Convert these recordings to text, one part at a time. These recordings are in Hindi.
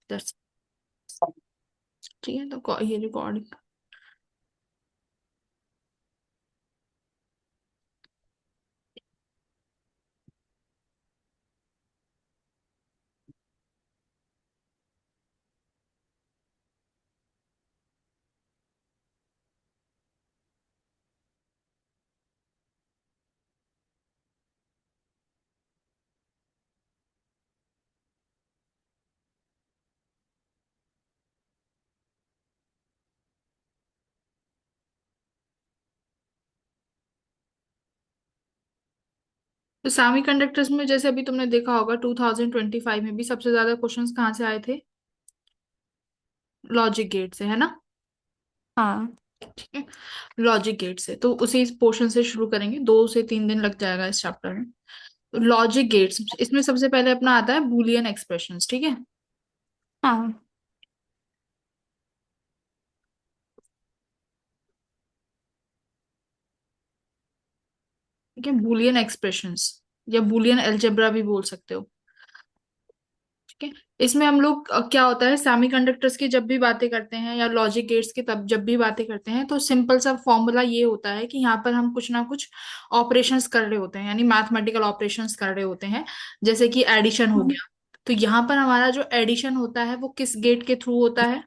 That's- ठीक है, तो ये रिकॉर्डिंग। तो सेमीकंडक्टर्स में जैसे अभी तुमने देखा होगा 2025 में भी सबसे ज्यादा क्वेश्चंस कहाँ से आए थे? लॉजिक गेट से, है ना? हाँ। ठीक है, लॉजिक गेट से तो उसी पोर्शन से शुरू करेंगे, 2 से 3 दिन लग जाएगा इस चैप्टर में। लॉजिक गेट्स, इसमें सबसे पहले अपना आता है बूलियन एक्सप्रेशंस, ठीक है। हाँ। ठीक है, बूलियन एक्सप्रेशंस या बूलियन अलजेब्रा भी बोल सकते हो। ठीक है, इसमें हम लोग क्या होता है, सेमीकंडक्टर्स की जब भी बातें करते हैं या लॉजिक गेट्स की तब जब भी बातें करते हैं तो सिंपल सा फॉर्मूला ये होता है कि यहाँ पर हम कुछ ना कुछ ऑपरेशंस कर रहे होते हैं, यानी मैथमेटिकल ऑपरेशंस कर रहे होते हैं। जैसे कि एडिशन हो हाँ। गया, तो यहाँ पर हमारा जो एडिशन होता है वो किस गेट के थ्रू होता है?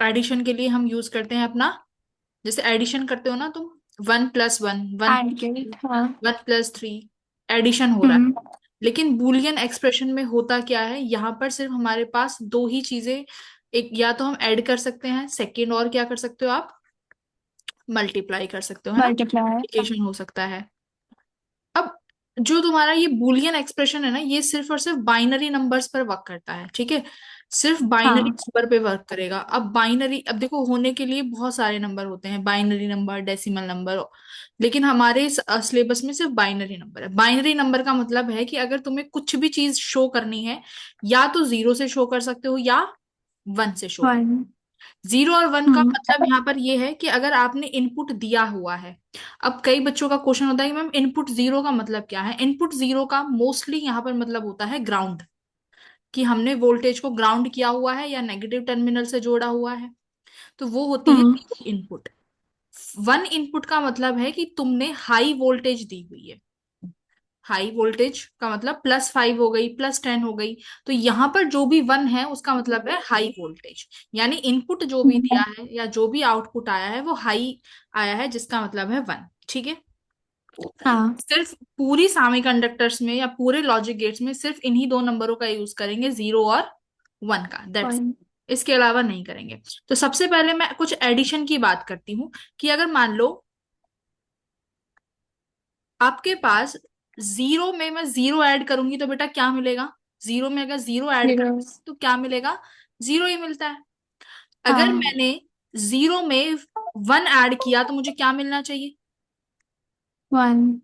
एडिशन के लिए हम यूज करते हैं अपना, जैसे एडिशन करते हो ना तुम, 1+1, वन एंड गेट। हाँ। 1+3, एडिशन हो रहा है। हम्म। लेकिन बूलियन एक्सप्रेशन में होता क्या है, यहाँ पर सिर्फ हमारे पास दो ही चीजें, एक या तो हम ऐड कर सकते हैं, सेकेंड और क्या कर सकते हो आप, मल्टीप्लाई कर सकते हो, है ना? मल्टीप्लाई। मल्टीप्लिकेशन हो सकता है। अब जो तुम्हारा ये बूलियन एक्सप्रेशन है ना, ये सिर्फ और सिर्फ बाइनरी नंबर्स पर वर्क करता है, ठीक है। सिर्फ बाइनरी हाँ। नंबर पे वर्क करेगा। अब बाइनरी, अब देखो होने के लिए बहुत सारे नंबर होते हैं, बाइनरी नंबर, डेसिमल नंबर, लेकिन हमारे सिलेबस में सिर्फ बाइनरी नंबर है। बाइनरी नंबर का मतलब है कि अगर तुम्हें कुछ भी चीज शो करनी है, या तो 0 से शो कर सकते हो या 1 से शो कर। वन। 0 और 1 का हम्म। मतलब यहाँ पर ये है कि अगर आपने इनपुट दिया हुआ है। अब कई बच्चों का क्वेश्चन होता है कि मैम इनपुट 0 का मतलब क्या है? इनपुट 0 का मोस्टली यहाँ पर मतलब होता है ग्राउंड, कि हमने वोल्टेज को ग्राउंड किया हुआ है या नेगेटिव टर्मिनल से जोड़ा हुआ है, तो वो होती है हम्म। इनपुट। 1 इनपुट का मतलब है कि तुमने हाई वोल्टेज दी हुई है। हाई वोल्टेज का मतलब +5 हो गई, +10 हो गई, तो यहाँ पर जो भी 1 है उसका मतलब है हाई वोल्टेज। यानी इनपुट जो भी दिया है या जो भी आउटपुट आया है वो हाई आया है, जिसका मतलब है 1। ठीक है, हाँ। सिर्फ पूरी सेमीकंडक्टर्स में या पूरे लॉजिक गेट्स में सिर्फ इन्हीं दो नंबरों का यूज करेंगे, 0 और 1 का, दैट्स। वन। इसके अलावा नहीं करेंगे। तो सबसे पहले मैं कुछ एडिशन की बात करती हूँ, कि अगर मान लो आपके पास 0 में मैं 0 ऐड करूंगी तो बेटा क्या मिलेगा? 0 में अगर 0 ऐड जीरो। करूंगी तो क्या मिलेगा? 0 ही मिलता है। अगर हाँ। मैंने 0 में 1 ऐड किया तो मुझे क्या मिलना चाहिए? वन।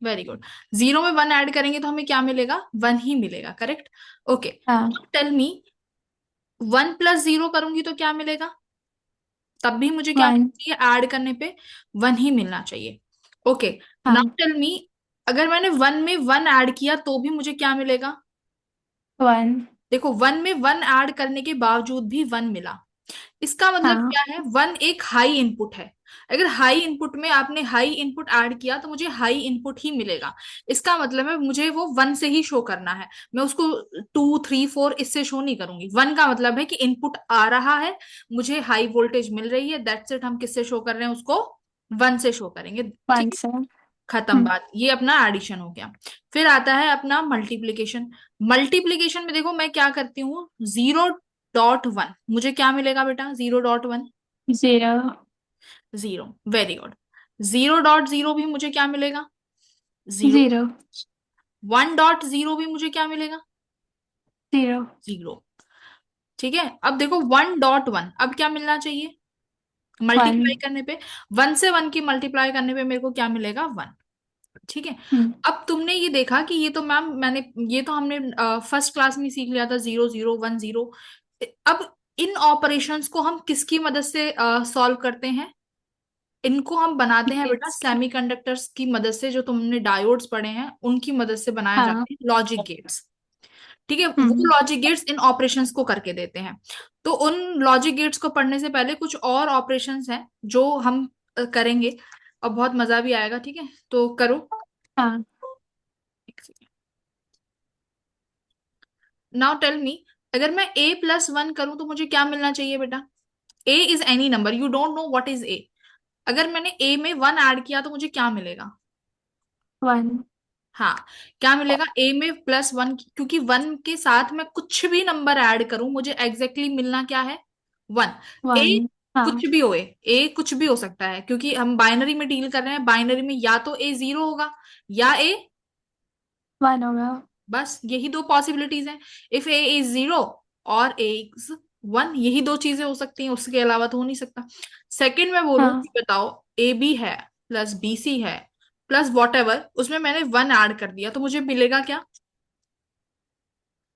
Very good. 0 में 1 ऐड करेंगे तो हमें क्या मिलेगा? 1 ही मिलेगा, करेक्ट। ओके, हाँ। टेल मी, 1+0 करूंगी तो क्या मिलेगा? तब भी मुझे क्या वन। मिलना चाहिए? ऐड करने पे 1 ही मिलना चाहिए। ओके, नाउ हाँ। टेल मी, अगर मैंने 1 में 1 ऐड किया तो भी मुझे क्या मिलेगा? वन। देखो, 1 में 1 ऐड करने के बावजूद भी 1 मिला, इसका मतलब हाँ। क्या है? 1 एक हाई इनपुट है। अगर हाई इनपुट में आपने हाई इनपुट ऐड किया तो मुझे हाई इनपुट ही मिलेगा। इसका मतलब है मुझे वो 1 से ही शो करना है, मैं उसको 2, 3, 4 इससे शो नहीं करूंगी। 1 का मतलब है कि इनपुट आ रहा है, मुझे हाई वोल्टेज मिल रही है, दैट्स इट। हम किससे शो कर रहे हैं उसको? 1 से शो करेंगे। ठीक वन है, से। खत्म बात। ये अपना एडिशन हो गया। फिर आता है अपना मल्टीप्लीकेशन। मल्टीप्लीकेशन में देखो मैं क्या करती हूँ, 0.1 मुझे क्या मिलेगा बेटा? 0.1, जीरो। 0। Very good. 0.0 भी मुझे क्या मिलेगा? 0। जीरो। 1.0 भी मुझे क्या मिलेगा? जीरो। 0। ठीक है, अब देखो 1.1 अब क्या मिलना चाहिए वन। मल्टीप्लाई करने पे? 1 से 1 की मल्टीप्लाई करने पे मेरे को क्या मिलेगा? 1। ठीक है, हम्म। अब तुमने ये देखा कि ये तो मैम मैंने, ये तो हमने फर्स्ट क्लास में सीख लिया था, 0, 0, 1, 0। अब इन ऑपरेशंस को हम किसकी मदद से सॉल्व करते हैं? इनको हम बनाते हैं बेटा गेट्स। सेमीकंडक्टर्स की मदद से, जो तुमने डायोड्स पढ़े हैं उनकी मदद से बनाए हाँ। जाते हैं लॉजिक गेट्स। ठीक है, वो हम्म। लॉजिक गेट्स इन ऑपरेशंस को करके देते हैं। तो उन लॉजिक गेट्स को पढ़ने से पहले कुछ और ऑपरेशंस हैं जो हम करेंगे, और बहुत मजा भी आएगा। ठीक है, तो करो। हाँ। नाउ टेल मी, अगर मैं a+1 करूं तो मुझे क्या मिलना चाहिए बेटा? a is any number, you don't know what is a। अगर मैंने a में 1 ऐड किया तो मुझे क्या मिलेगा? 1। हाँ, क्या मिलेगा a में +1, क्योंकि 1 के साथ मैं कुछ भी नंबर ऐड करूं मुझे एग्जैक्टली मिलना क्या है? 1। a 1। हाँ। कुछ भी हो, a कुछ भी हो सकता है, क्योंकि हम बाइनरी में डील कर रहे हैं। बाइनरी में या तो a 0 होगा या a, 1 होगा। बस यही दो पॉसिबिलिटीज हैं। इफ a इज 0 और a इज 1, यही दो चीजें हो सकती हैं, उसके अलावा तो हो नहीं सकता। सेकंड में बोलूं हाँ। कि बताओ, ए बी है प्लस बी सी है प्लस वॉट एवर, उसमें मैंने 1 ऐड कर दिया तो मुझे मिलेगा क्या?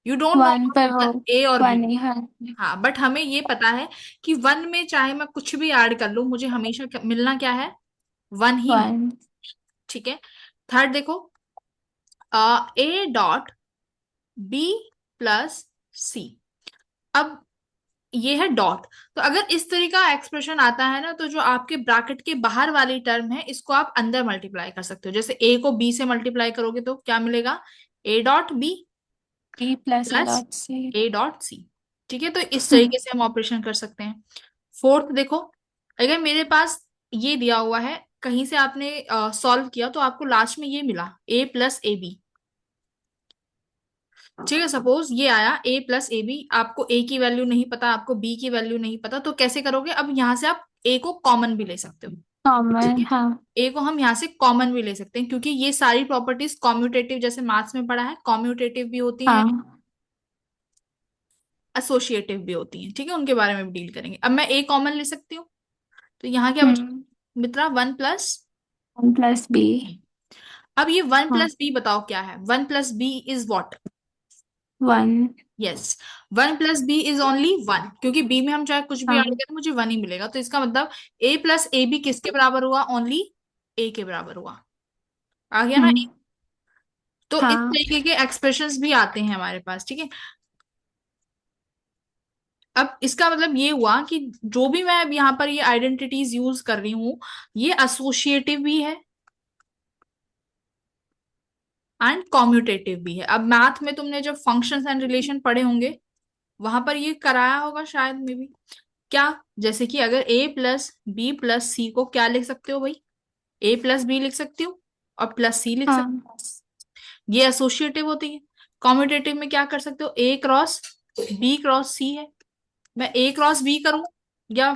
यू डोंट नो 1 पर वो ए और बी। 1 ही। हाँ। हाँ, बट हमें ये पता है कि 1 में चाहे मैं कुछ भी ऐड कर लूं मुझे हमेशा मिलना क्या है? 1 ही। 1। ठीक है। थर्ड देखो, ए डॉट बी प्लस सी। अब ये है डॉट। तो अगर इस तरह का एक्सप्रेशन आता है ना, तो जो आपके ब्रैकेट के बाहर वाली टर्म है इसको आप अंदर मल्टीप्लाई कर सकते हो। जैसे ए को बी से मल्टीप्लाई करोगे तो क्या मिलेगा? A dot B B plus A plus dot C. A dot C. ठीक है, तो इस हम्म। तरीके से हम ऑपरेशन कर सकते हैं। फोर्थ देखो, अगर मेरे पास ये दिया हुआ है, कहीं से आपने सॉल्व किया तो आपको लास्ट में ये मिला a+ab। ठीक है, सपोज ये आया a+ab, आपको a की वैल्यू नहीं पता, आपको b की वैल्यू नहीं पता, तो कैसे करोगे? अब यहां से आप a को कॉमन भी ले सकते हो। ठीक कॉमन। है, हाँ। a को हम यहाँ से कॉमन भी ले सकते हैं, क्योंकि ये सारी प्रॉपर्टीज कॉम्यूटेटिव, जैसे मैथ्स में पढ़ा है, कॉम्यूटेटिव भी होती हैं, हाँ। एसोसिएटिव भी होती हैं। ठीक है, उनके बारे में भी डील करेंगे। अब मैं a कॉमन ले सकती हूँ, तो यहाँ क्या बचा हम्म। मित्रा? 1+। 1 प्लस बी। अब ये वन हाँ। प्लस बी बताओ क्या है? 1+b is what? 1। Yes, 1+b is only 1, क्योंकि b में हम चाहे कुछ भी ऐड हाँ। करें मुझे 1 ही मिलेगा। तो इसका मतलब a+ab किसके बराबर हुआ? ओनली a के बराबर हुआ। आ गया ना? हम्म। तो इस हाँ। तरीके के एक्सप्रेशंस भी आते हैं हमारे पास। ठीक है, अब इसका मतलब ये हुआ कि जो भी मैं अब यहाँ पर ये आइडेंटिटीज यूज कर रही हूँ, ये एसोसिएटिव भी है एंड कॉम्यूटेटिव भी है। अब मैथ में तुमने जब फंक्शंस एंड रिलेशन पढ़े होंगे, वहां पर ये कराया होगा शायद में भी। क्या? जैसे कि अगर a+b+c को क्या लिख सकते हो भाई? a+b लिख सकती हो और प्लस सी लिख सकते हाँ। हो, ये एसोसिएटिव होती है। कॉम्यूटेटिव में क्या कर सकते हो? a cross b cross c है, मैं a क्रॉस b करूं, या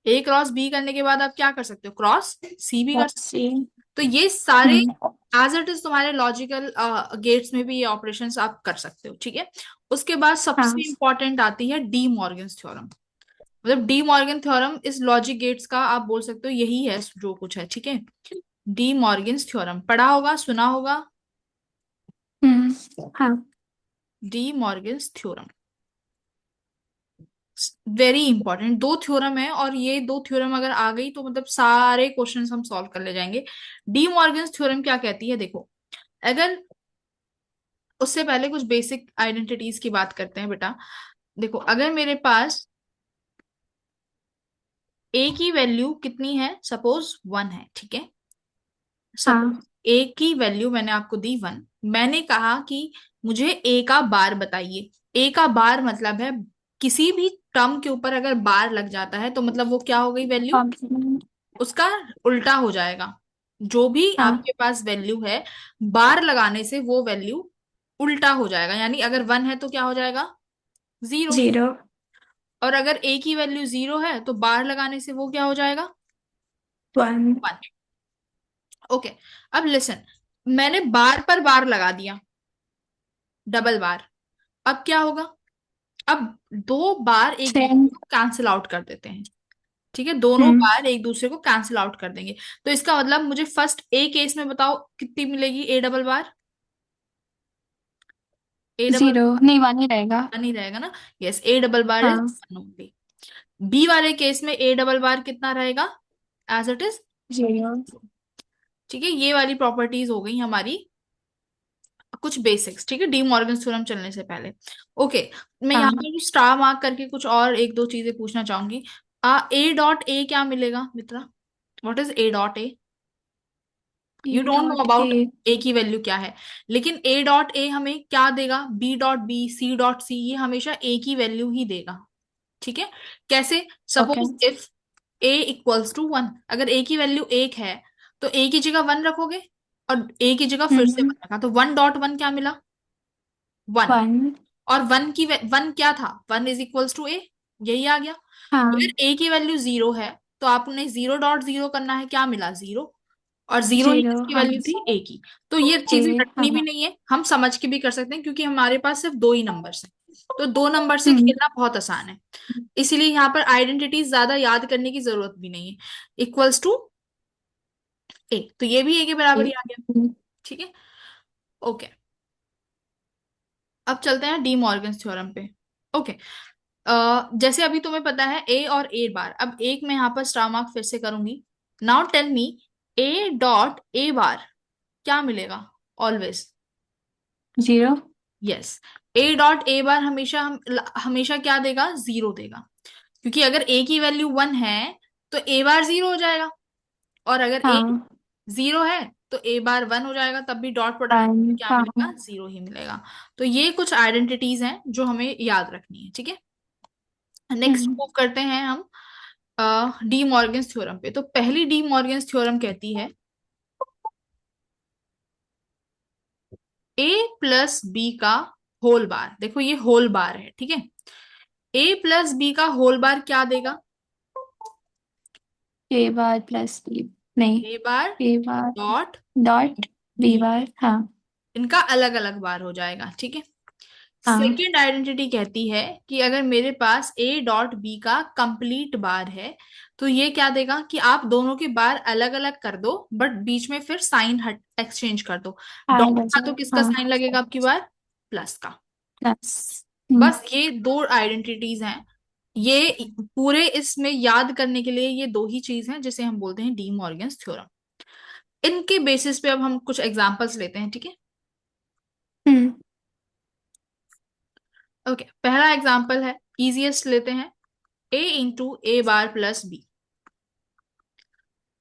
a क्रॉस b करने के बाद आप क्या कर सकते हो? क्रॉस सी भी कर प्लस सकते सी। हो। तो ये सारे हम्म। एज इट इज तुम्हारे लॉजिकल गेट्स में भी ये ऑपरेशंस आप कर सकते हो। ठीक है, उसके बाद हाँ। सबसे इंपॉर्टेंट आती है डी मॉर्गन्स थ्योरम। मतलब डी मॉर्गन थ्योरम इस लॉजिक गेट्स का आप बोल सकते हो यही है जो कुछ है। ठीक है, डी मॉर्गन्स थ्योरम पढ़ा होगा, सुना होगा। हाँ। D Morgan's theorem very important, दो थ्योरम है, और ये दो थ्योरम अगर आ गई तो मतलब सारे क्वेश्चंस हम सॉल्व कर ले जाएंगे। डी मॉर्गन्स थ्योरम क्या कहती है देखो, अगर उससे पहले कुछ बेसिक आइडेंटिटीज की बात करते हैं बेटा। देखो, अगर मेरे पास ए की वैल्यू कितनी है? सपोज 1 है। ठीक है, हाँ। सपोज ए की वैल्यू मैंने आपको दी 1। मैंने कहा कि मुझे ए का बार बताइए। ए का बार मतलब है किसी भी टर्म के ऊपर अगर बार लग जाता है तो मतलब वो क्या हो गई? Value complement. उसका उल्टा हो जाएगा। जो भी हाँ। आपके पास वैल्यू है, बार लगाने से वो वैल्यू उल्टा हो जाएगा। यानी अगर 1 है तो क्या हो जाएगा? 0। 0। और अगर ए की वैल्यू 0 है तो बार लगाने से वो क्या हो जाएगा? 1। 1। ओके, अब लिसन, मैंने बार पर बार लगा दिया, डबल बार। अब क्या होगा? अब दो बार एक दूसरे 10। को कैंसिल आउट कर देते हैं। ठीक है, दोनों हम्म। बार एक दूसरे को कैंसिल आउट कर देंगे। तो इसका मतलब मुझे फर्स्ट ए केस में बताओ कितनी मिलेगी? A double bar, A double 0 नहीं, 1 ही रहेगा। नहीं रहेगा ना? Yes, A double bar is हाँ। 1 ओनली। बी वाले केस में ए डबल बार कितना रहेगा, एज इट इज। 0। ठीक है, ये वाली प्रॉपर्टीज हो गई हमारी कुछ बेसिक्स। ठीक है, डी मॉर्गन थ्योरम चलने से पहले। ओके, मैं यहाँ हाँ, पे स्टार मार्क करके कुछ और एक दो चीजें पूछना चाहूंगी। ए डॉट ए क्या मिलेगा Mitra? What is A dot A? A you don't know dot A. About A की वैल्यू क्या है, लेकिन ए डॉट ए हमें क्या देगा? B dot B, C dot C, ये हमेशा ए की वैल्यू ही देगा। ठीक है, कैसे? Okay. Suppose if A equals to one, अगर ए की वैल्यू एक है तो ए की जगह वन रखोगे, और ए की जगह फिर से हम्म। वन रखा, तो वन डॉट वन क्या मिला? वन। 1। और वन क्या था? वन इज इक्वल्स टू ए, यही आ गया। हाँ। अगर ए की वैल्यू जीरो है तो आपने जीरो डॉट जीरो करना है, क्या मिला? जीरो। और जीरो ही 0। किसकी हाँ। वैल्यू थी? ए की। तो ये ए। चीजें रटनी भी हाँ। नहीं है, हम समझ के भी कर सकते हैं, क्योंकि हमारे पास सिर्फ दो ही नंबर्स हैं, तो दो नंबर से हम्म। खेलना बहुत आसान है। इसीलिए यहाँ पर आइडेंटिटी ज्यादा याद करने की जरूरत भी नहीं है। इक्वल्स टू ए, तो ये भी ए के बराबर ही आ गया। ठीक है, ओके। अब चलते हैं डी मॉर्गन्स थ्योरम पे। ओके, जैसे अभी तुम्हें पता है ए और ए बार, अब एक मैं यहाँ पर स्टार मार्क फिर से करूंगी। Now tell me, A dot A bar क्या मिलेगा always? 0। Yes, A dot A bar हमेशा हमेशा क्या देगा? जीरो देगा, क्योंकि अगर ए की वैल्यू वन है तो ए बार जीरो हो जाएगा, और अगर ए हाँ। जीरो है तो ए बार वन हो जाएगा, तब भी डॉट प्रोडक्ट 1। क्या हाँ। मिलेगा? जीरो ही मिलेगा। तो ये कुछ आइडेंटिटीज हैं जो हमें याद रखनी है। ठीक है, नेक्स्ट हम्म। मूव करते हैं हम डी मॉर्गन्स थ्योरम पे। तो पहली डी मॉर्गन्स थ्योरम कहती है ए प्लस बी का होल बार, देखो ये होल बार है, ठीक है, ए प्लस बी का होल बार क्या देगा? A bar plus B. नहीं। A bar A bar dot dot B B, bar. हाँ। इनका अलग अलग बार हो जाएगा। ठीक है, हाँ। सेकेंड आइडेंटिटी कहती है कि अगर मेरे पास ए डॉट बी का कंप्लीट बार है तो ये क्या देगा कि आप दोनों के बार अलग अलग कर दो, बट बीच में फिर साइन हट एक्सचेंज कर दो। हाँ, डॉट का बचा। तो किसका हाँ। साइन लगेगा आपकी बार? प्लस का। प्लस। बस ये दो आइडेंटिटीज हैं, ये पूरे इसमें याद करने के लिए ये दो ही चीज हैं जिसे हम बोलते हैं डी मॉर्गन्स थ्योरम। इनके बेसिस पे अब हम कुछ एग्जांपल्स लेते हैं। ठीक है, हम्म। ओके, पहला एग्जांपल है, इजीएस्ट लेते हैं, ए इंटू ए बार प्लस बी।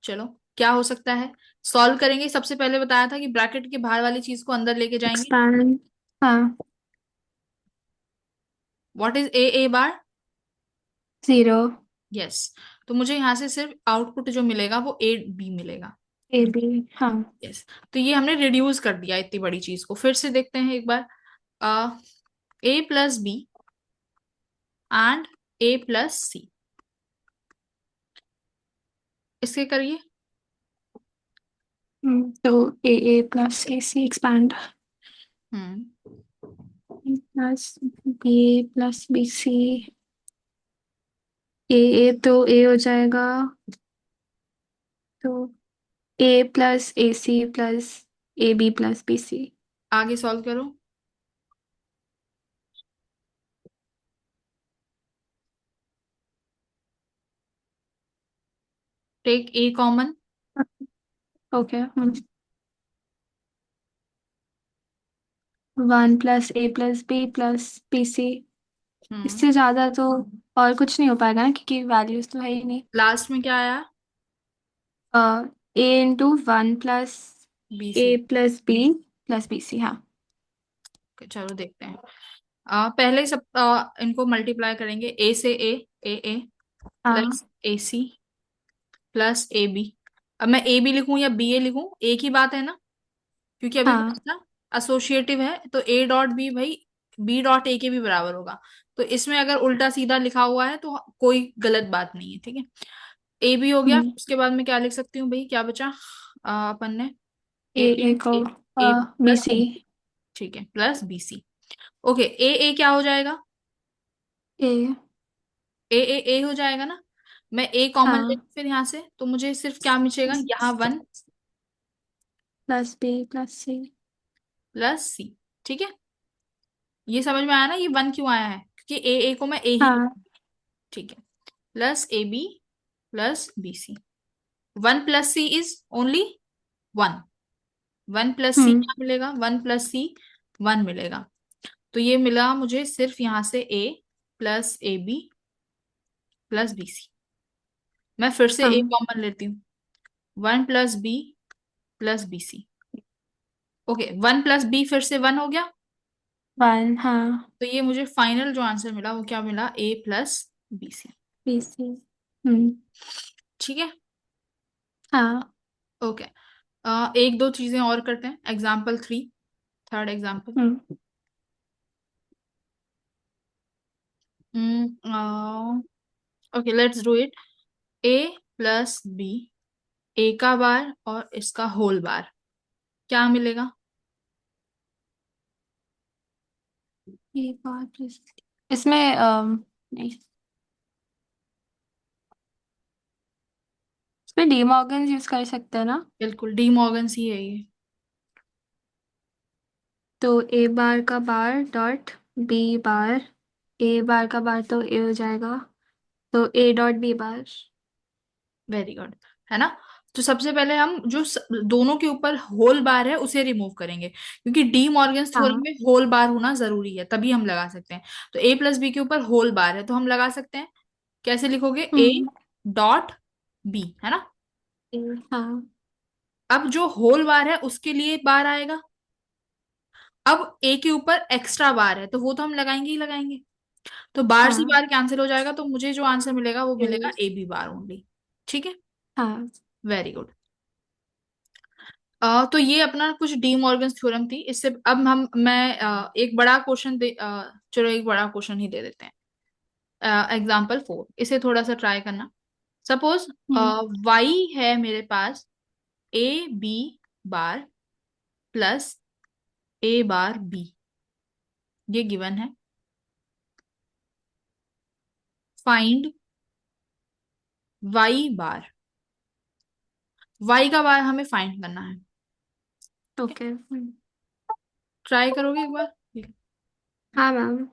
चलो, क्या हो सकता है? सॉल्व करेंगे, सबसे पहले बताया था कि ब्रैकेट के बाहर वाली चीज को अंदर लेके जाएंगे। एक्सपैंड। हाँ। What is A A bar? 0। Yes, तो मुझे यहां से सिर्फ आउटपुट जो मिलेगा वो ए बी मिलेगा। A B. हाँ। यस, तो ये हमने रिड्यूस कर दिया इतनी बड़ी चीज को। फिर से देखते हैं एक बार, A plus B and A plus C, इसके करिए। तो A plus A C expand hmm, plus B plus B C. A तो ए हो जाएगा। तो A plus A C plus A B plus B C. आगे सॉल्व करो। Take A common. Okay. 1 plus A plus B C. Hmm, इससे ज्यादा तो और कुछ नहीं हो पाएगा ना, क्योंकि वैल्यूज तो है ही नहीं। लास्ट में क्या आया? A into 1 plus B A C. Plus B C. हाँ। चलो देखते हैं, पहले सब इनको मल्टीप्लाई करेंगे, ए से ए हाँ। Plus A C plus A B. अब मैं ए बी लिखूं या बी ए लिखूं, एक ही बात है ना, क्योंकि अभी हाँ। बताया था एसोसिएटिव है, तो ए डॉट बी भाई बी डॉट ए के भी बराबर होगा। तो इसमें अगर उल्टा सीधा लिखा हुआ है तो कोई गलत बात नहीं है। ठीक है, ए बी हो गया, हम्म। उसके बाद मैं क्या लिख सकती हूँ भाई? क्या बचा अपन ने? ए ए ए को ए ए बी प्लस, सी। ठीक है, प्लस बी सी। ओके, ए क्या हो जाएगा? ए। ए हो जाएगा ना। मैं ए कॉमन ले हाँ। फिर यहाँ से, तो मुझे सिर्फ क्या मिलेगा यहाँ? One plus B plus C. Plus सी। ठीक है, ये समझ में आया ना ये वन क्यों आया है? क्योंकि ए को मैं ए ही, हाँ। ठीक है। Plus A B plus B C. 1 plus C is only 1। 1 plus C hmm. क्या मिलेगा? 1 प्लस सी 1 मिलेगा। तो ये मिला मुझे सिर्फ यहां से A plus A B plus B C. मैं फिर से ए हाँ। कॉमन लेती हूँ। 1 plus B plus B C. Okay, 1 plus B फिर से 1 हो गया। 1, हाँ। तो ये मुझे फाइनल जो आंसर मिला वो क्या मिला? ए प्लस बी सी। BC। हम्म। ठीक है। हाँ। ओके। एक दो चीजें और करते हैं। Example 3, third example. Hmm. Okay, let's do it. A plus B, A का बार और इसका होल बार, क्या मिलेगा? एक बार प्लस, इसमें नहीं, इसमें डी मॉर्गन यूज कर सकते हैं ना? बिल्कुल, डी मॉर्गन्स ही है ये। तो ए बार का बार डॉट बी बार, ए बार का बार तो ए हो जाएगा, तो A dot B bar. Very good, है ना? तो सबसे पहले हम जो दोनों के ऊपर होल बार है उसे रिमूव करेंगे, क्योंकि डी मॉर्गन्स थ्योरम हाँ। में होल बार होना जरूरी है, तभी हम लगा सकते हैं। तो ए प्लस बी के ऊपर होल बार है तो हम लगा सकते हैं। कैसे लिखोगे? ए हम्म। डॉट बी, है ना? हाँ। अब जो होल बार है उसके लिए बार आएगा। अब ए के ऊपर एक्स्ट्रा बार है तो वो तो हम लगाएंगे ही लगाएंगे। तो बार से हाँ। बार कैंसिल हो जाएगा, तो मुझे जो आंसर मिलेगा वो मिलेगा ए। ए बी बार ओनली। ठीक है। हाँ। Very good. तो ये अपना कुछ डी मॉर्गन्स थ्योरम थी। इससे अब एक बड़ा क्वेश्चन दे, चलो एक बड़ा क्वेश्चन ही दे देते हैं। एग्जाम्पल 4, इसे थोड़ा सा ट्राई करना। सपोज हम्म। वाई है मेरे पास A B bar plus A bar B, ये गिवन है। Find Y bar. वाई का बार हमें फाइंड करना है। ओके। ट्राई करोगे एक बार? हाँ मैम।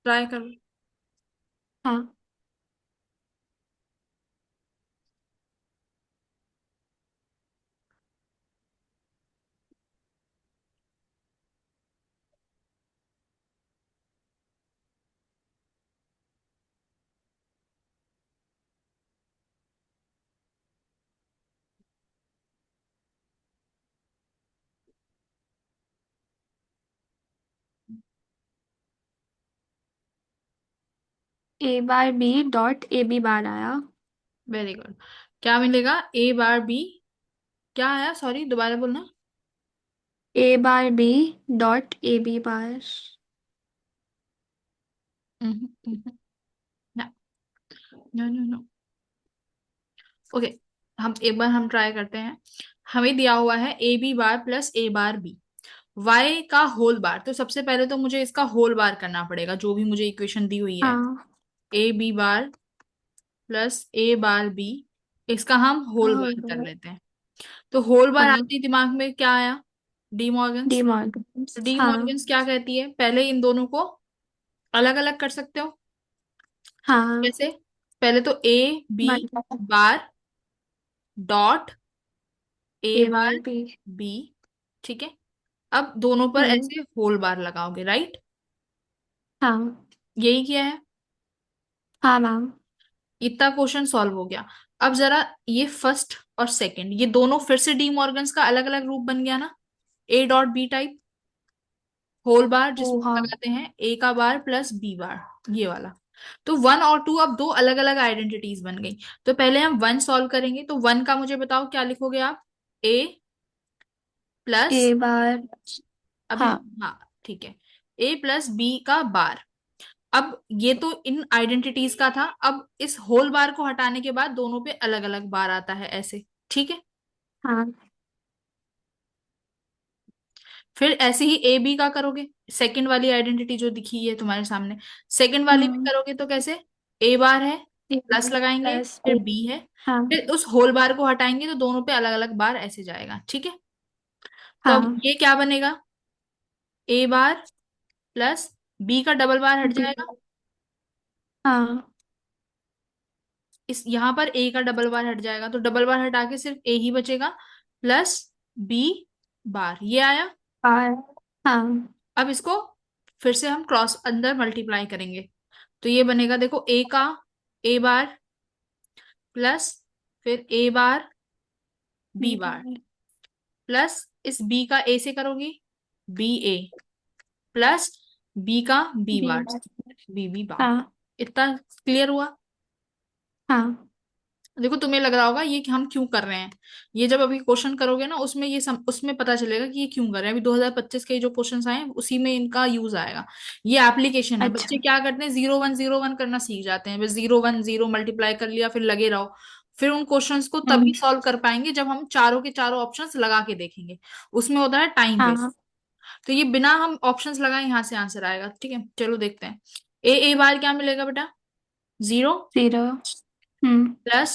ट्राई करो। हाँ। A bar B dot A B bar आया। Very good. क्या मिलेगा? ए बार बी, क्या आया? सॉरी, दोबारा बोलना। A bar B dot A B bar. ना, नो नो नो। ओके, हम ट्राई करते हैं। हमें दिया हुआ है A B bar plus A bar B, Y का होल बार। तो सबसे पहले तो मुझे इसका होल बार करना पड़ेगा, जो भी मुझे इक्वेशन दी हुई है। हाँ। A B bar plus A bar B, इसका हम होल और बार कर लेते हैं। तो होल बार हाँ, आते ही दिमाग में क्या आया? D D Morgan's. Morgan. D हाँ। मॉर्गन्स क्या कहती है? पहले इन दोनों को अलग अलग कर सकते हो। हाँ। कैसे? पहले तो ए बी मतलब bar dot A A bar bar B. B, ठीक है। अब दोनों पर हम्म। ऐसे होल बार लगाओगे, राइट? हाँ। यही किया है। हाँ मैम। इतना क्वेश्चन सॉल्व हो गया। अब जरा ये फर्स्ट और सेकंड, ये दोनों फिर से डी मॉर्गन्स का अलग अलग रूप बन गया ना। A dot B type whole bar, ओ जिसमें हाँ। लगाते हैं ए का बार प्लस बी बार, ये वाला। तो 1 और 2 अब दो अलग अलग आइडेंटिटीज बन गई। तो पहले हम 1 सॉल्व करेंगे। तो 1 का मुझे बताओ क्या लिखोगे आप? ए प्लस, ए बार। अभी, हाँ। हाँ ठीक है, ए प्लस बी का बार। अब ये तो इन आइडेंटिटीज का था। अब इस होल बार को हटाने के बाद दोनों पे अलग अलग बार आता है ऐसे, ठीक है। हाँ। फिर ऐसे ही ए बी का करोगे, सेकंड वाली आइडेंटिटी जो दिखी है तुम्हारे सामने, सेकंड वाली भी हम्म। करोगे तो कैसे? ए बार है ए प्लस लगाएंगे, प्लस फिर बी। बी है, हाँ। फिर उस होल बार को हटाएंगे तो दोनों पे अलग अलग बार ऐसे जाएगा, ठीक है। तो अब हाँ। ये क्या बनेगा, ए बार प्लस बी का डबल बार हट बी। जाएगा, हाँ। इस यहां पर ए का डबल बार हट जाएगा, तो डबल बार हटा के सिर्फ ए ही बचेगा, प्लस बी बार, ये आया। बार। हाँ। अब इसको फिर से हम क्रॉस अंदर मल्टीप्लाई करेंगे, तो ये बनेगा देखो ए का ए बार प्लस फिर A bar B B bar bar. Plus इस बी का ए से करोगी बी ए प्लस बी का B B bar bar. B B bar. हाँ। इतना क्लियर हुआ। हाँ। देखो तुम्हें लग रहा होगा ये कि हम क्यों कर रहे हैं, ये जब अभी क्वेश्चन करोगे ना उसमें उसमें पता चलेगा कि ये क्यों कर रहे हैं। अभी 2025 के जो क्वेश्चंस आए हैं उसी में इनका यूज आएगा। ये एप्लीकेशन है, बच्चे अच्छा। क्या करते हैं 0 1 0 1 करना सीख जाते हैं, बस 0 1 0 मल्टीप्लाई कर लिया फिर लगे रहो। फिर उन क्वेश्चंस को तभी हम्म। सॉल्व कर पाएंगे जब हम चारों के चारों ऑप्शंस लगा के देखेंगे, उसमें होता है टाइम वेस्ट। हाँ। तो ये बिना हम ऑप्शंस लगाए यहाँ से आंसर आएगा, ठीक है चलो देखते हैं। ए बार क्या मिलेगा बेटा, 0 जीरो। हम्म। Plus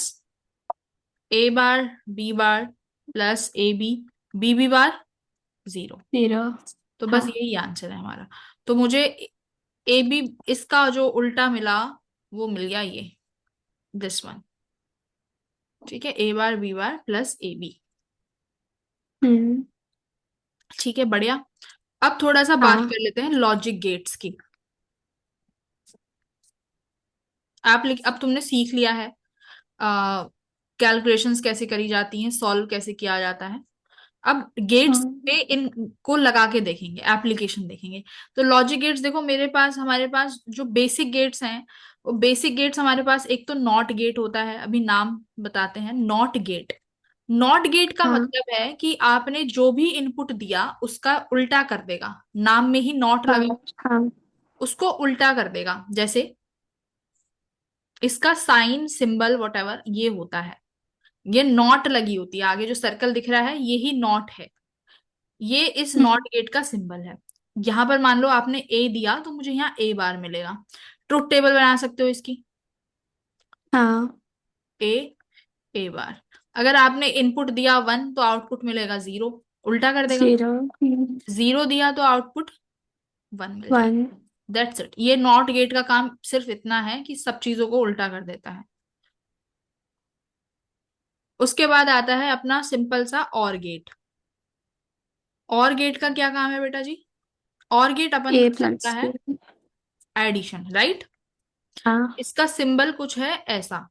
A bar B bar plus A B B B bar 0। Zero. तो हाँ। बस यही आंसर है हमारा। तो मुझे ए बी इसका जो उल्टा मिला वो मिल गया ये, दिस वन, ठीक है, A bar B bar plus A B. हम्म। ठीक है बढ़िया। अब थोड़ा सा बात हाँ। कर लेते हैं लॉजिक गेट्स की। अब तुमने सीख लिया है कैलकुलेशंस कैसे करी जाती हैं, सॉल्व कैसे किया जाता है। अब गेट्स पे हाँ। इनको लगा के देखेंगे, एप्लीकेशन देखेंगे। तो लॉजिक गेट्स देखो मेरे पास, हमारे पास जो बेसिक गेट्स हैं, वो बेसिक गेट्स हमारे पास एक तो नॉट गेट होता है, अभी नाम बताते हैं। नॉट गेट, नॉट गेट का हाँ। मतलब है कि आपने जो भी इनपुट दिया उसका उल्टा कर देगा, नाम में ही नॉट हाँ। लगा, हाँ। उसको उल्टा कर देगा। जैसे इसका साइन सिंबल वॉटेवर ये होता है, ये नॉट लगी होती है आगे, जो सर्कल दिख रहा है ये ही नॉट है, ये इस हम्म। नॉट गेट का सिंबल है। यहां पर मान लो आपने ए दिया तो मुझे यहाँ ए बार मिलेगा। ट्रुथ टेबल बना सकते हो इसकी, हाँ। ए ए बार। अगर आपने इनपुट दिया 1 तो आउटपुट मिलेगा 0, उल्टा कर देगा। जीरो। 0 दिया तो आउटपुट 1 मिल जाएगा। वन। दैट्स इट, ये नॉट गेट का काम सिर्फ इतना है कि सब चीजों को उल्टा कर देता है। उसके बाद आता है अपना सिंपल सा और गेट। और गेट का क्या काम है बेटा जी, और गेट अपन ए का प्लस है बी। Addition, right. हाँ। इसका सिंबल कुछ है ऐसा,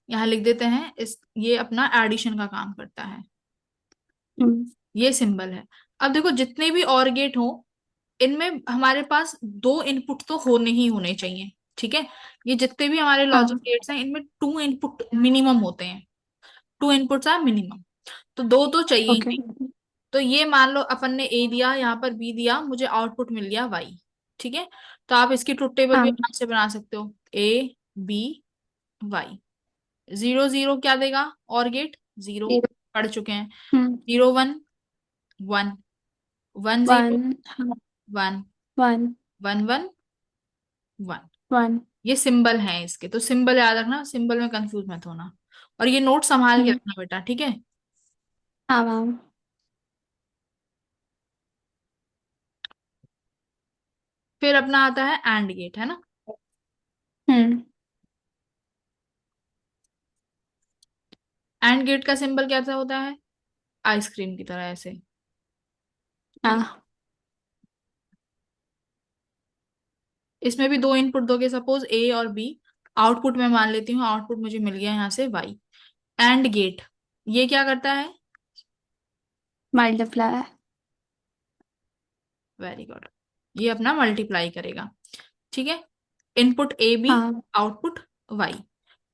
यहाँ लिख देते हैं, इस ये अपना एडिशन का काम करता है, हम्म। ये सिंबल है। अब देखो जितने भी और गेट हो इनमें हमारे पास दो इनपुट तो होने ही होने चाहिए, ठीक है। ये जितने भी हमारे लॉजिक हाँ। गेट्स हैं इनमें 2 इनपुट मिनिमम होते हैं, 2 इनपुट्स आर मिनिमम, तो दो तो चाहिए ओके। ही। तो ये मान लो अपन ने ए दिया, यहाँ पर बी दिया, मुझे आउटपुट मिल गया वाई, ठीक है। तो आप इसकी ट्रुथ टेबल भी हाँ। आराम से बना सकते हो, ए बी वाई। 0 0 क्या देगा, और गेट 0 जीरो। पढ़ चुके हैं। हम्म। 0 1 1 1 0 वन। हाँ। 1 वन। 1 1 1। वन। ये सिंबल हैं इसके, तो सिंबल याद रखना, सिंबल में कंफ्यूज मत होना। और ये नोट संभाल के हम्म। रखना बेटा, ठीक है। हाँ मैम। फिर अपना आता है एंड गेट, है ना। हम्म। एंड गेट का सिंबल कैसा होता है, आइसक्रीम की तरह ऐसे, ठीक है। हाँ। इसमें भी दो इनपुट दोगे, सपोज ए और बी। आउटपुट में मान लेती हूँ, आउटपुट मुझे मिल गया यहाँ से वाई। एंड गेट ये क्या करता है, मल्टीप्लाई। वेरी गुड, ये अपना मल्टीप्लाई करेगा, ठीक है। इनपुट ए बी, हाँ। आउटपुट वाई,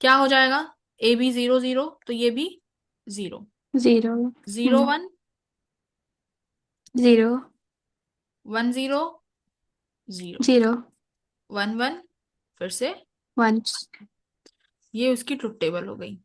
क्या हो जाएगा, ए बी 0 0 तो ये भी 0, जीरो। 0 1 जीरो। 1 0 0 जीरो। 1 1 फिर से। वन। ये उसकी ट्रुथ टेबल हो गई।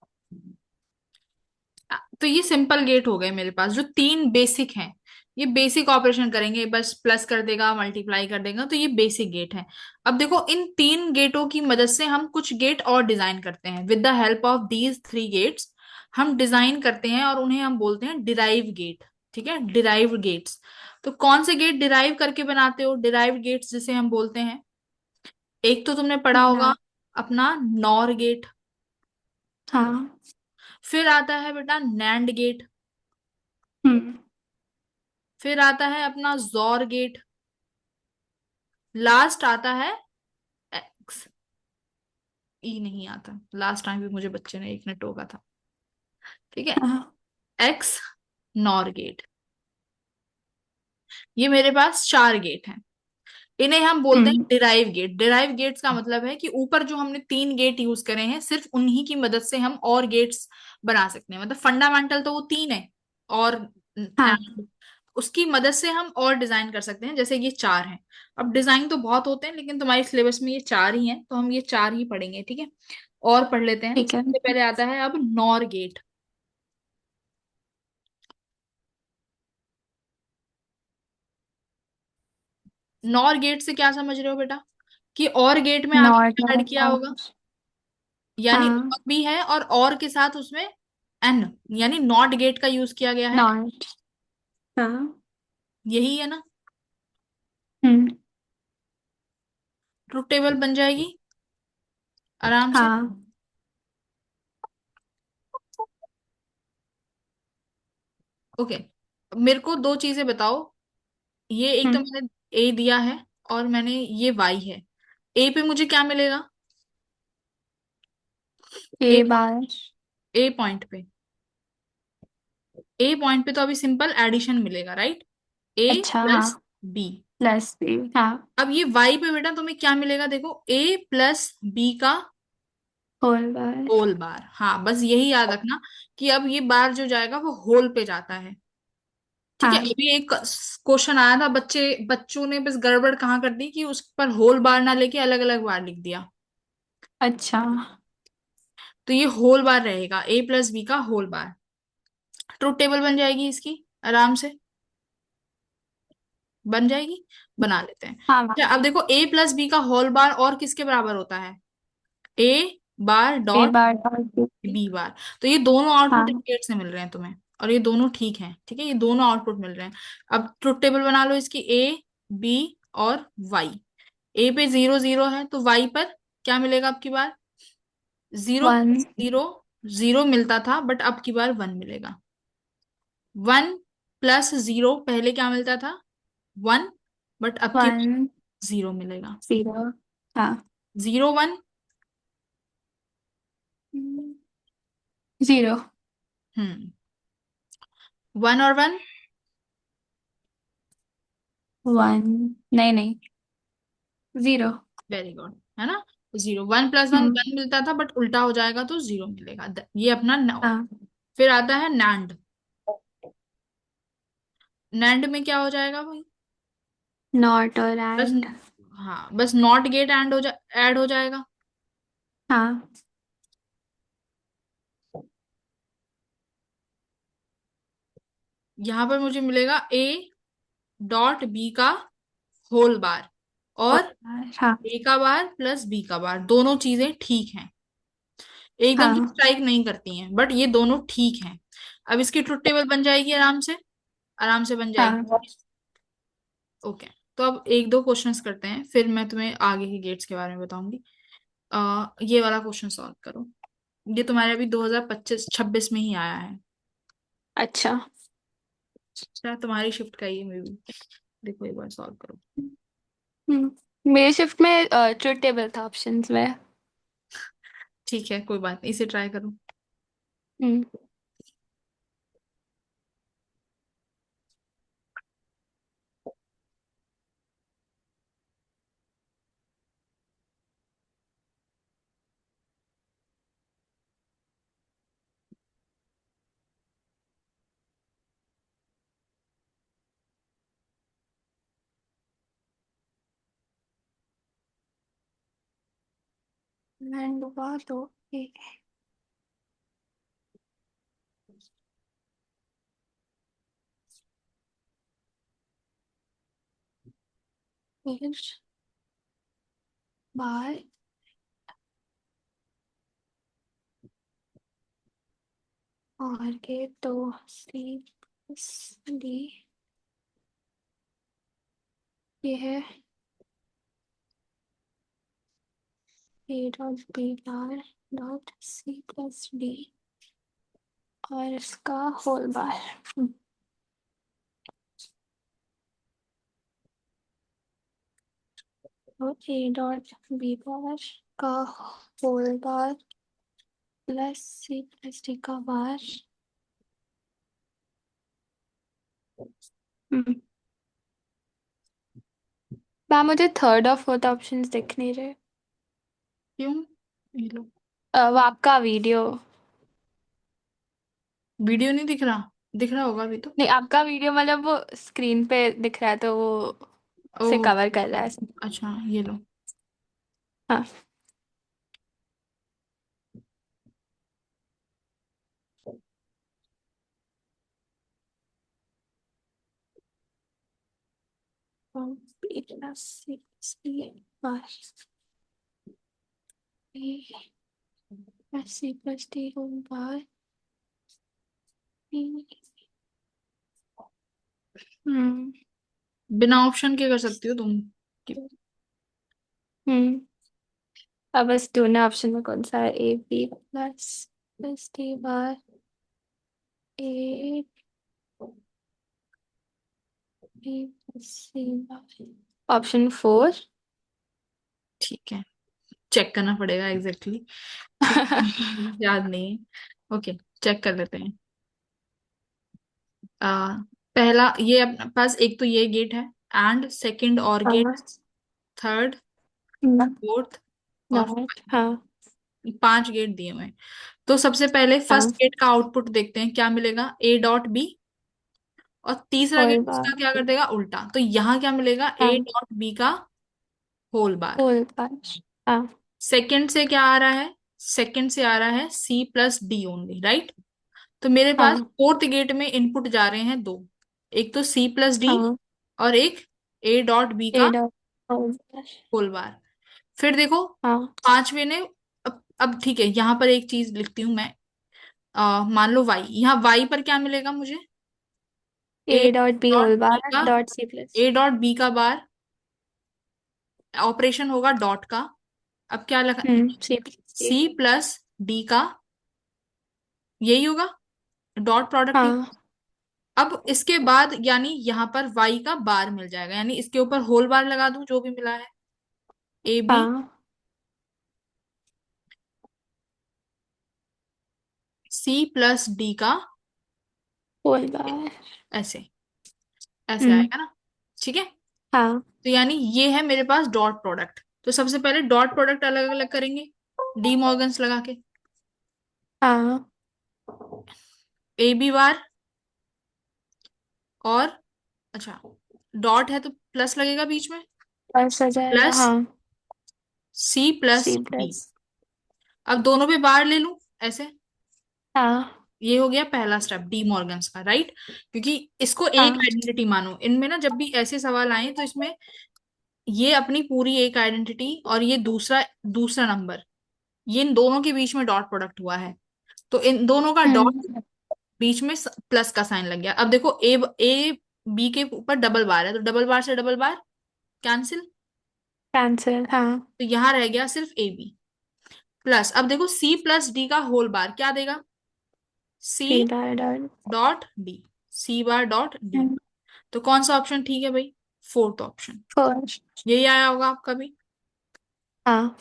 तो ये सिंपल गेट हो गए मेरे पास जो तीन बेसिक हैं। ये बेसिक ऑपरेशन करेंगे, बस प्लस कर देगा, मल्टीप्लाई कर देगा, तो ये बेसिक गेट है। अब देखो इन तीन गेटों की मदद से हम कुछ गेट और डिजाइन करते हैं। With the help of these three gates हम डिजाइन करते हैं और उन्हें हम बोलते हैं डिराइव गेट। ठीक है, डिराइव्ड गेट्स। तो कौन से गेट डिराइव करके बनाते हो? डिराइव्ड गेट्स जिसे हम बोलते हैं, एक तो तुमने पढ़ा होगा ना। अपना नॉर गेट, हाँ। फिर आता है बेटा नैंड गेट, हम्म। फिर आता है अपना जॉर गेट, लास्ट आता है एक्स। ई नहीं आता, लास्ट टाइम भी मुझे बच्चे ने एक ने टोका था। ठीक है, हाँ। X NOR gate. ये मेरे पास चार गेट हैं, इन्हें हम बोलते हैं हम्म। Derive gate. डिराइव गेट्स का मतलब है कि ऊपर जो हमने तीन गेट यूज करे हैं, सिर्फ उन्हीं की मदद से हम और गेट्स बना सकते हैं। मतलब फंडामेंटल तो वो तीन है, और हाँ। and उसकी मदद से हम और डिजाइन कर सकते हैं, जैसे ये चार हैं। अब डिजाइन तो बहुत होते हैं, लेकिन तुम्हारे सिलेबस में ये चार ही हैं, तो हम ये चार ही पढ़ेंगे। ठीक है, और पढ़ लेते हैं। ठीक है। सबसे पहले आता है अब नॉर गेट। नॉर गेट से क्या समझ रहे हो बेटा? कि और गेट में नॉट आपने ऐड किया और। होगा, यानी हाँ। और भी है, और के साथ उसमें एन, यानी नॉट गेट का यूज किया गया है। नॉट। हाँ। यही है ना? हम्म। ट्रुथ टेबल बन जाएगी आराम से। हाँ। ओके, मेरे को दो चीजें बताओ। ये एक तो हम्म। मैंने ए दिया है, और मैंने ये वाई है। ए पे मुझे क्या मिलेगा? ए, ए बार। ए पॉइंट पे, ए पॉइंट पे तो अभी सिंपल एडिशन मिलेगा, राइट? ए अच्छा हाँ। Plus B. प्लस बी हाँ। अब ये वाई पे बेटा तुम्हें क्या मिलेगा? देखो ए प्लस बी का होल बार। Whole bar. हाँ, बस यही याद रखना कि अब ये बार जो जाएगा वो होल पे जाता है। ठीक है, हाँ। अभी एक क्वेश्चन आया था, बच्चों ने बस गड़बड़ कहाँ कर दी कि उस पर होल बार ना लेके अलग अलग बार लिख दिया। अच्छा। तो ये होल बार रहेगा, ए प्लस बी का होल बार। ट्रुथ टेबल बन जाएगी इसकी आराम से, बन जाएगी। बना लेते हैं। हाँ अच्छा, अब देखो ए प्लस बी का होल बार और किसके बराबर होता है? A bar A dot bar dot B. B bar. तो ये दोनों आउटपुट हाँ। इंडिकेट से मिल रहे हैं तुम्हें, और ये दोनों ठीक हैं। ठीक है, ये दोनों आउटपुट मिल रहे हैं। अब ट्रुथ टेबल बना लो इसकी, ए बी और वाई। ए पे जीरो जीरो है, तो वाई पर क्या मिलेगा अब की बार? Zero one. जीरो, जीरो मिलता था बट अब की बार वन मिलेगा। वन प्लस जीरो, पहले क्या मिलता था? वन, बट अब की बार वन। जीरो मिलेगा। जीरो। हाँ। Zero one. Zero. Hmm, one और वन। वन। नहीं नहीं। जीरो। वेरी गुड, है ना? Zero, one plus one hmm. One मिलता था, बट उल्टा हो जाएगा तो जीरो मिलेगा। ये अपना नाउ। हाँ। फिर आता है नैंड। नैंड में क्या हो जाएगा भाई? नॉट और बस, एंड। हाँ, बस नॉट गेट एंड हो जा ऐड हो जाएगा। हाँ। यहाँ पर मुझे मिलेगा ए डॉट बी का होल बार, और और हाँ। ए का बार प्लस बी का बार, दोनों चीजें ठीक हैं। एकदम से हाँ। स्ट्राइक नहीं करती हैं, बट ये दोनों ठीक हैं। अब इसकी ट्रुथ टेबल बन जाएगी आराम से, आराम से बन हाँ। जाएगी। ओके, तो अब एक दो क्वेश्चंस करते हैं, फिर मैं तुम्हें आगे के गेट्स के बारे में बताऊंगी। ये वाला क्वेश्चन सॉल्व करो। ये तुम्हारे अभी 2025 26 में ही आया है। अच्छा। शायद तुम्हारी शिफ्ट का ही मे भी। देखो एक बार सॉल्व करो। मेरे शिफ्ट में ट्रुथ टेबल था ऑप्शंस में। ठीक है, कोई बात नहीं, इसे ट्राई करो। हम्म। एंड हुआ तो फिर बार और के तो सी प्लस डी ये है A dot B bar dot C plus D और इसका होल बार। तो ए डॉट बी बार का whole bar plus C plus D का बार। हम्म, मैम मुझे थर्ड और फोर्थ ऑप्शंस दिख नहीं रहे। क्यों? ये लो। वो आपका वीडियो। वीडियो नहीं दिख रहा? दिख रहा होगा अभी तो। नहीं, आपका वीडियो मतलब वो स्क्रीन पे दिख रहा है तो वो से ओह, कवर कर रहा है। अच्छा ये लो। हाँ। B plus C plus D bar A plus C plus D whole bar B. हम्म। बिना ऑप्शन के कर सकती हो तुम कि- हम्म। अब बस दोनों ऑप्शन में कौन सा है? A B plus plus D bar A B plus C bar. Option four. ठीक है, चेक करना पड़ेगा एग्जैक्टली exactly. याद नहीं है। ओके, चेक कर लेते हैं। आ, पहला ये अपने पास एक तो ये गेट है, एंड सेकंड और गेट, हाँ। थर्ड, फोर्थ और नॉट हाँ। पांच गेट दिए हुए हैं। तो सबसे पहले फर्स्ट हाँ गेट का आउटपुट देखते हैं क्या मिलेगा, ए डॉट बी। और तीसरा होल गेट उसका बार। क्या कर देगा, उल्टा। तो यहाँ क्या मिलेगा, ए हाँ डॉट बी का होल बार। Whole bar. हाँ सेकंड से क्या आ रहा है, सेकंड से आ रहा है C plus D only, right. तो मेरे पास हाँ फोर्थ गेट में इनपुट जा रहे हैं दो, एक तो सी प्लस डी हाँ और एक ए डॉट बी ए का dot whole bar. Whole bar. फिर देखो हाँ पांचवे ने, अब ठीक है, यहाँ पर एक चीज लिखती हूँ मैं। मान लो वाई, यहाँ वाई पर क्या मिलेगा मुझे, A A dot B dot whole B bar का, dot C plus. A dot B का बार, ऑपरेशन होगा डॉट का। अब क्या लगा, C plus D. C plus D का, यही होगा, डॉट प्रोडक्ट ही। हाँ अब इसके बाद यानी यहाँ पर y का बार मिल जाएगा, यानी इसके ऊपर होल बार लगा दूं जो भी मिला है, ए बी हाँ सी प्लस डी का, होल बार। ऐसे, ऐसे हम्म। आएगा ना, ठीक है। हाँ तो यानी ये है मेरे पास डॉट प्रोडक्ट। तो सबसे पहले डॉट प्रोडक्ट अलग अलग करेंगे, डी मॉर्गन्स लगा के। हाँ ए बी बार और, अच्छा, डॉट है तो प्लस लगेगा बीच में, बस हो जाएगा प्लस हाँ। C plus C D. Plus. अब दोनों पे बार ले लूं ऐसे। हाँ ये हो गया पहला स्टेप डी मॉर्गन्स का, राइट। क्योंकि इसको एक हाँ। आइडेंटिटी मानो, इनमें ना जब भी ऐसे सवाल आए तो इसमें ये अपनी पूरी एक आइडेंटिटी और ये दूसरा दूसरा नंबर, ये इन दोनों के बीच में डॉट प्रोडक्ट हुआ है। तो इन दोनों का डॉट, हम्म। बीच में प्लस का साइन लग गया। अब देखो ए बी के ऊपर डबल बार है, तो डबल बार से डबल बार कैंसिल। कैंसिल हाँ। तो यहां रह गया सिर्फ ए बी प्लस। अब देखो सी प्लस डी का होल बार क्या देगा, C C bar dot. Dot D, C bar dot D. तो कौन सा ऑप्शन ठीक है भाई, फोर्थ ऑप्शन। फर्स्ट। यही आया होगा आपका भी, हाँ।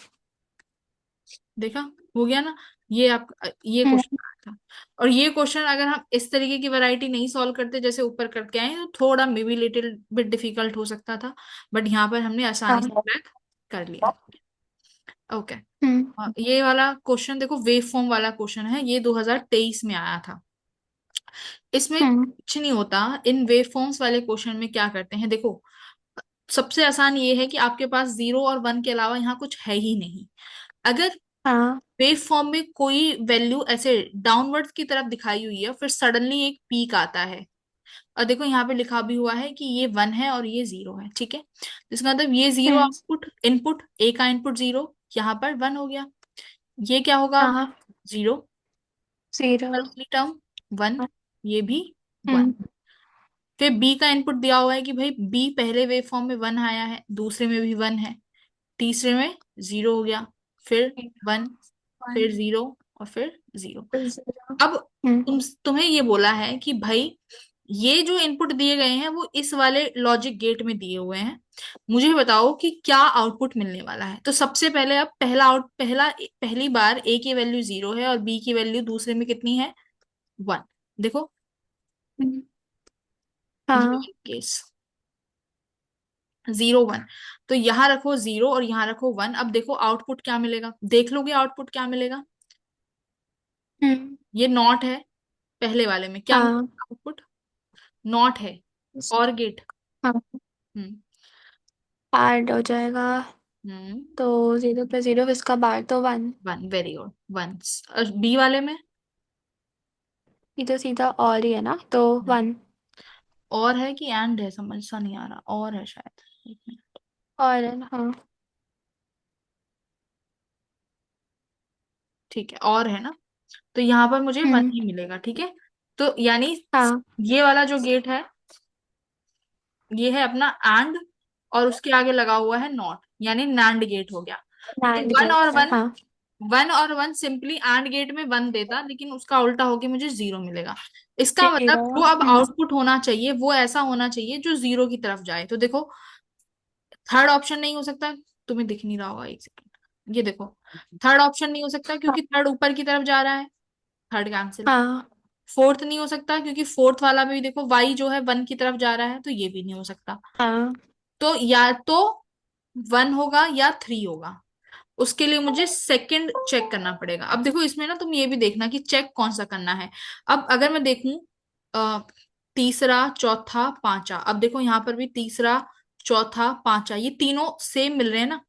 देखा, हो गया ना। ये आप, ये हम्म। क्वेश्चन आया था। और ये क्वेश्चन अगर हम इस तरीके की वैरायटी नहीं सॉल्व करते जैसे ऊपर करके आए तो थोड़ा may be little bit difficult हो सकता था, बट यहाँ पर हमने आसानी से हाँ। क्रैक कर लिया। ओके। हम्म। ये वाला क्वेश्चन देखो, वेव फॉर्म वाला क्वेश्चन है, ये 2023 में आया था। इसमें हम्म। कुछ नहीं होता। इन वेव फॉर्म्स वाले क्वेश्चन में क्या करते हैं, देखो सबसे आसान ये है कि आपके पास जीरो और वन के अलावा यहाँ कुछ है ही नहीं। अगर हाँ। वेव फॉर्म में कोई वैल्यू ऐसे डाउनवर्ड्स की तरफ दिखाई हुई है, फिर सडनली एक पीक आता है, और देखो यहाँ पे लिखा भी हुआ है कि ये 1 है और ये 0 है, ठीक है। तो इसका मतलब ये 0 हम्म। आउटपुट, इनपुट ए का इनपुट 0, यहाँ पर 1 हो गया। ये क्या होगा अब? हाँ। 0 जीरो। टर्म, 1, ये भी 1। हम्म। फिर बी का इनपुट दिया हुआ है कि भाई बी पहले वेव फॉर्म में 1 आया है, दूसरे में भी 1 है, तीसरे में 0 हो गया, फिर 1, वन। फिर 0 और फिर 0। जीरो। अब हम्म। तुम्हें ये बोला है कि भाई ये जो इनपुट दिए गए हैं वो इस वाले लॉजिक गेट में दिए हुए हैं, मुझे बताओ कि क्या आउटपुट मिलने वाला है। तो सबसे पहले अब पहली बार ए की वैल्यू 0 है और बी की वैल्यू दूसरे में कितनी है? 1। देखो, हम्म। ये हाँ। केस 0 1, तो यहाँ रखो 0 और यहाँ रखो 1। अब देखो आउटपुट क्या मिलेगा, देख लोगे आउटपुट क्या मिलेगा? हम्म। ये नॉट है, पहले वाले में क्या हाँ। मिलेगा आउटपुट? नॉट है, और गेट। हाँ। हम्म। ऐड हो जाएगा। हम्म। तो जीरो प्लस जीरो, इसका बार तो वन। 1, very good, 1। और बी वाले में? ये तो सीधा और ही है ना, तो हम्म। वन। और है कि एंड है, समझ सा नहीं आ रहा, और है शायद, एक मिनट। और है ना, हाँ। ठीक है, और है ना, तो यहाँ पर मुझे 1 हम्म। ही मिलेगा, ठीक है। तो यानी हाँ। ये वाला जो गेट है, ये है अपना एंड, और उसके आगे लगा हुआ है नॉट, यानी नैंड गेट हो गया। तो नाइन्थ वन और गेट है, वन, हाँ। 1 और 1 सिंपली एंड गेट में 1 देता, लेकिन उसका उल्टा होके मुझे 0 मिलेगा। इसका मतलब जीरो। जो अब आउटपुट होना चाहिए वो ऐसा होना चाहिए जो 0 की तरफ जाए। तो देखो, थर्ड ऑप्शन नहीं हो सकता, तुम्हें दिख नहीं रहा होगा, एक सेकंड, ये देखो, थर्ड ऑप्शन नहीं हो सकता क्योंकि थर्ड ऊपर की तरफ जा रहा है, थर्ड कैंसिल। हाँ। फोर्थ नहीं हो सकता क्योंकि फोर्थ वाला में भी देखो वाई जो है 1 की तरफ जा रहा है, तो ये भी नहीं हो सकता। हाँ। तो या तो 1 होगा या 3 होगा, उसके लिए मुझे सेकंड चेक करना पड़ेगा। अब देखो इसमें ना तुम ये भी देखना कि चेक कौन सा करना है। अब अगर मैं देखूं, अ, तीसरा चौथा पांचा, अब देखो यहाँ पर भी तीसरा चौथा पांचा, ये तीनों सेम मिल रहे हैं ना,